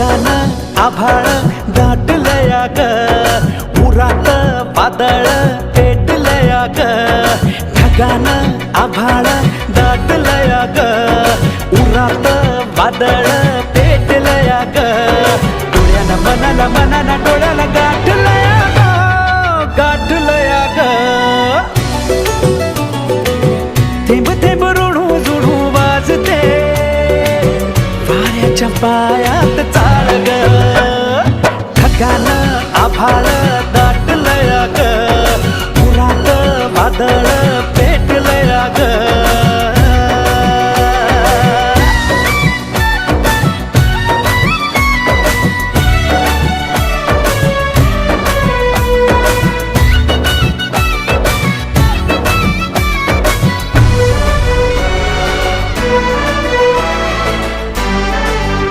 ढगानं आभाळ दाटलया ग, उरात वादळ पेटलया ग. ढगानं आभाळ दाटलया ग, उरात वादळ पेटलया ग. डोळ्यानं मनाला मनाला डोळ्याला गाठलया ग, गाठलया ग. थेंब थेंब ऋणू जुणू वाजते वाऱ्याच्या पायात चाळ ग. ढगानं आभाळ दाटलया ग, उरात वादळ पेटलया ग.